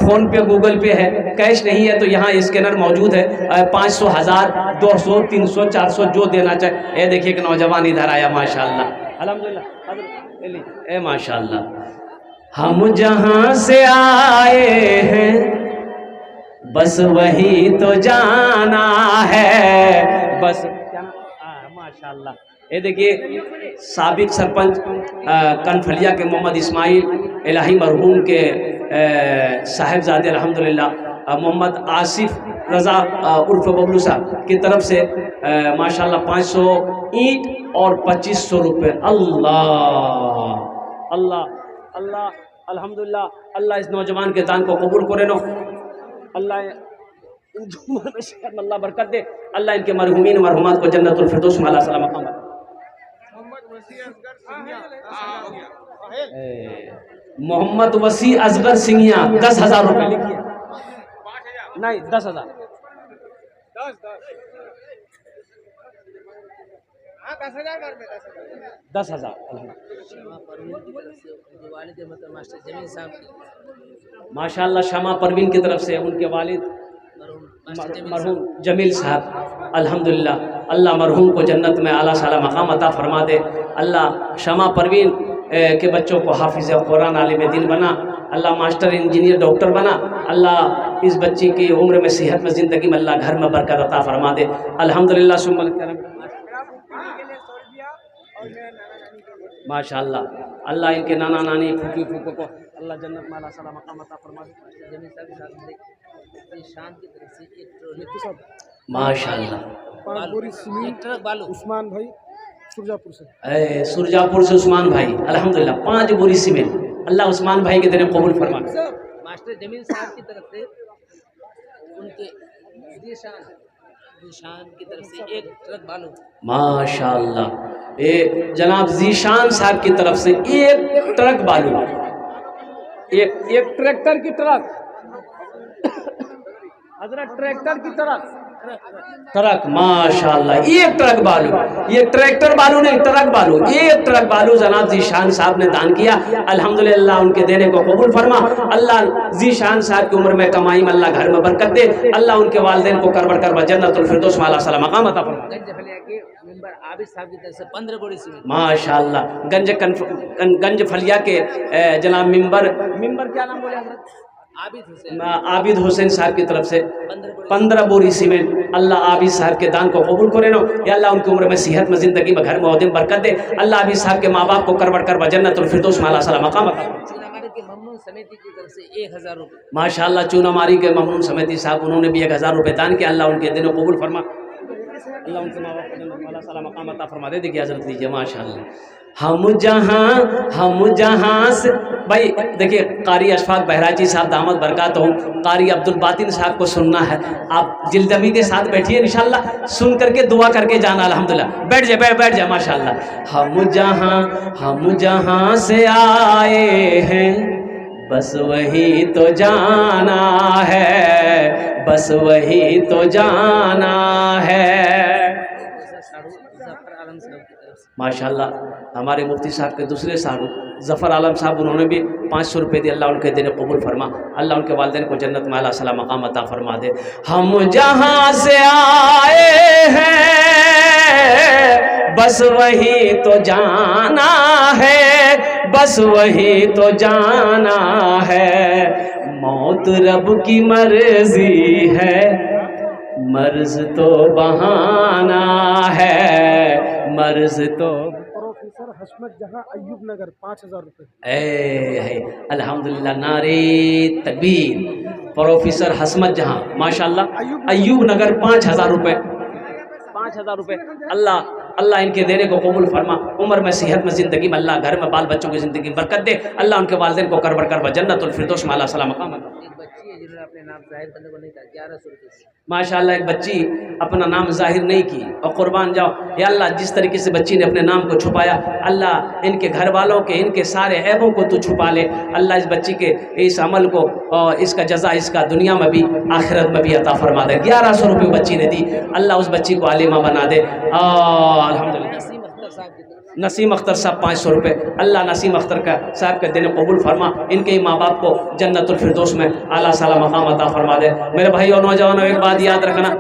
फ़ोन पे गूगल पे है, कैश नहीं है तो यहाँ स्कैनर मौजूद है, 500, 1000, 200, 300, 400 जो देना चाहे। ये देखिए कि नौजवान इधर आया माशाल्लाह, अल्हम्दुलिल्लाह, ए माशाल्लाह। हम जहाँ से आए हैं बस वही तो जाना है, बस क्या माशाल्लाह। ये देखिए साबिक सरपंच कनफलिया के मोहम्मद इस्माइल इलाही मरहूम के साहिबजादे अल्हम्दुलिल्लाह मोहम्मद आसिफ रज़ा उर्फ बबलू साहब की तरफ से माशाल्लाह 500 ईंट और 2500 रुपये। अल्लाह अल्लाह अल्लाह अल्हम्दुलिल्लाह, अल्लाह इस नौजवान के दान को कबूल करे नो, अल्लाह अल्लाह बरकत दे, अल्लाह इनके मरहुमीन मरहुमात को जन्नतुल फिरदौस में अल्लाह सलाम मकाम। मोहम्मद वसी असगर सिंघिया 10,000 रुपये लिखिए, नहीं 10,000, 10,000। शमा परवीन की तरफ से उनके वालिद मतलब मास्टर जमील साहब की, माशाल्लाह शमा परवीन की तरफ से उनके वालिद मरहूम जमील साहब, अल्हम्दुलिल्लाह अल्लाह मरहूम को जन्नत में आला साला मकाम अता फरमा दे। अल्लाह शमा परवीन के बच्चों को हाफिज़ कुरान आलिम दीन बना, अल्लाह मास्टर इंजीनियर डॉक्टर बना, अल्लाह इस बच्ची की उम्र में सेहत में ज़िंदगी में अल्लाह घर में बरकत अता फरमा दे। अल्हम्दुलिल्लाह सुम्मा माशाल्लाह, अल्लाह इनके नाना नानी फूफी फूफो को अल्लाह जन्नत में अल्लाह सलाम मकाम अता फरमा दे। जमील साहब की शान की तरफ से एक ट्रक माशाल्लाह, एक ट्रक बालू उस्मान भाई सुरजापुर से, सुरजापुर से उस्मान भाई, अल्हम्दुलिल्लाह 5 बोरी सीमेंट, अल्लाह उस्मान भाई के देने कबूल फरमा। मास्टर जमील साहब की तरफ से उनके जीशान की तरफ से एक ट्रक बालू, माशाल्लाह, ये जनाब जीशान साहब की तरफ से एक ट्रक बालू, एक ट्रैक्टर की ट्रक, हजरत ट्रैक्टर की ट्रक माशाल्लाह, एक ट्रक बालू, ये ट्रैक्टर बालू नहीं ट्रक बालू, एक ट्रक बालू जनाब जीशान साहब ने दान किया। अल्हम्दुलिल्लाह उनके देने को कबूल फरमा, अल्लाह जीशान साहब की उम्र में कमाई में अल्लाह घर में बरकत दे, अल्लाह उनके वालिदैन को करबर कर जन्नतुल फिरदौस में अल्लाह सलाम मकाम अता फरमा। आबिद साहब की तरफ से 15 बोरी सीमेंट, माशाल्लाह गंज फलिया के जनाब मिंबर क्या नाम बोले हजरत, आबिद हुसैन साहब की तरफ से 15 बोरी सीमेंट, अल्लाह आबिद साहब के दान को कबूल करे नो, या अल्लाह उनकी उम्र में सेहत में ज़िंदगी में घर में औहदे में बरकत दे, अल्लाह आबिद साहब के माँ बाप को करबर कर जन्नतुल फिरदौस में अल्लाह सलाम मकाम अता फरमा। चूनामारी के ममनून समिति की तरफ से 1000 रुपये, माशाल्लाह चूनामारी के ममनून समिति साहब उन्होंने भी 1000 रुपये दान किया, अल्लाह उनके दिनों कबूल फरमा, अल्लाह उनके माँ बाप को अल्लाह सलाम मकाम अता फरमा दे। देखिए हजरत लीजिए माशाल्लाह, हम जहाँ से भाई देखिए कारी अशफाक बहराची साहब दामद बरकत हो, कारी अब्दुल बातिन साहब को सुनना है, आप जिल्दमी के साथ बैठिए इंशाल्लाह, सुन करके दुआ करके जाना। अल्हम्दुलिल्लाह बैठ जाए माशाल्लाह। हम जहाँ से आए हैं बस वही तो जाना है, बस वही तो जाना है। माशाल्लाह हमारे मुफ्ती साहब के दूसरे साहब ज़फ़र आलम साहब, उन्होंने भी 500 रुपये दिए, अल्लाह उनके देने कबूल फरमा, अल्लाह उनके वालिदैन को जन्नत में आला सलाम मकाम अता फरमा दे। हम जहाँ से आए हैं बस वही तो जाना है, बस वही तो जाना है, मौत रब की मर्जी है, मर्ज तो बहाना है, मर्ज तो हसमत जहां अय्यूब नगर 5,000 रुपए। अल्हम्दुलिल्लाह, नारे तकबीर। प्रोफेसर हसमत जहां माशाल्लाह, अय्यूब नगर 5,000 रुपए, 5,000 रुपए। अल्लाह अल्लाह इनके देने को कबूल फरमा, उम्र में सेहत में ज़िंदगी में अल्लाह घर में बाल बच्चों की ज़िंदगी में बरकत दे, अल्लाह उनके वालिदैन को करबर करबर जन्नतुल फिरदौस में आला सलाम मकाम। एक बच्ची है जिन्होंने अपने नाम जाहिर करने को नहीं कहा, 1100 रुपये से। माशाल्लाह, एक बच्ची अपना नाम जाहिर नहीं की और कुर्बान जाओ या अल्लाह, जिस तरीके से बच्ची ने अपने नाम को छुपाया, अल्लाह इनके घर वालों के इनके सारे ऐबों को तू छुपा ले। अल्लाह इस बच्ची के इस अमल को और इसका जज़ा इसका दुनिया में भी आखिरत में भी अता फरमा दे। 1100 रुपये बच्ची ने दी, अल्लाह उस बच्ची को आलिमा बना दे। अल्हम्दुलिल्लाह। नसीम अख्तर साहब 500 रुपये, अल्लाह नसीम अख्तर का साहब का दिन कबूल फरमा, इनके माँ बाप को जन्नतुल फिरदौस में आला साला मकाम अता फरमा दे। मेरे भाई और नौजवानों, एक बात याद रखना,